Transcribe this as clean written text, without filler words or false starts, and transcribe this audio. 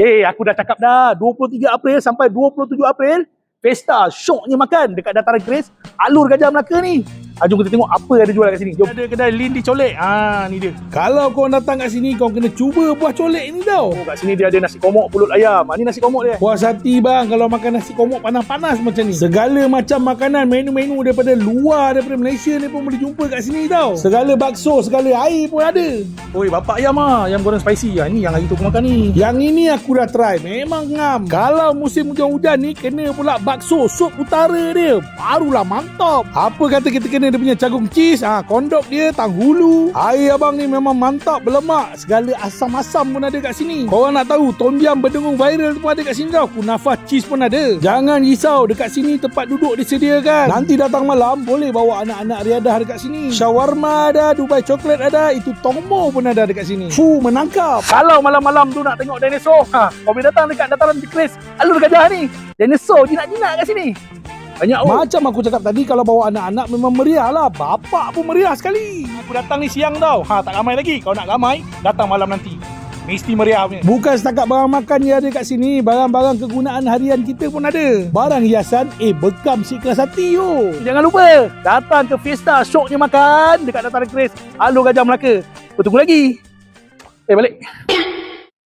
Aku dah cakap dah, 23 April sampai 27 April, pesta syoknya makan dekat dataran Keris, Alur Gajah Melaka ni. Jom kita tengok apa yang ada jual kat sini. Jom. Ada kedai Lin di Colek. Ni dia. Kalau kau datang kat sini, kau kena cuba buah colek ni tau. Kat sini dia ada nasi komok pulut ayam. Ni nasi komok dia. Puas hati bang kalau makan nasi komok panas-panas macam ni. Segala macam makanan, menu-menu daripada luar, daripada Malaysia ni pun boleh jumpa kat sini tau. Segala bakso, segala air pun ada. Oi, bapak ayam ayam goreng spicy. Ni yang hari tu aku makan ni. Yang ini aku dah try, memang ngam. Kalau musim hujan-hujan ni, kena pula bakso sup utara dia. Barulah mantap. Apa kata kita kena dia punya jagung cheese, kondok dia, tanghulu. Air abang ni memang mantap, berlemak. Segala asam-asam pun ada kat sini. Korang nak tahu, tom yum berdengung viral tu pun ada kat sini tau. Kunafa cheese pun ada. Jangan risau, dekat sini tempat duduk disediakan. Nanti datang malam, boleh bawa anak-anak riadah dekat sini. Shawarma ada, Dubai coklat ada, itu tomo pun ada dekat sini. Menangkap. Kalau malam-malam tu nak tengok dinosaur, kau boleh datang dekat dataran Keris, Alur Gajah ni. Dinosaur jinak-jinak kat sini. Banyak. Macam aku cakap tadi, kalau bawa anak-anak memang meriah lah. Bapak pun meriah sekali. Aku datang ni siang tau. Tak ramai lagi. Kau nak ramai, datang malam nanti. Mesti meriah punya. Bukan setakat barang makan yang ada kat sini, barang-barang kegunaan harian kita pun ada. Barang hiasan, bekam si kelas hati yo. Jangan lupa, datang ke Fiesta Syoknya Makan dekat dataran Keris, Alur Gajah Melaka. Bertunggu lagi. Balik.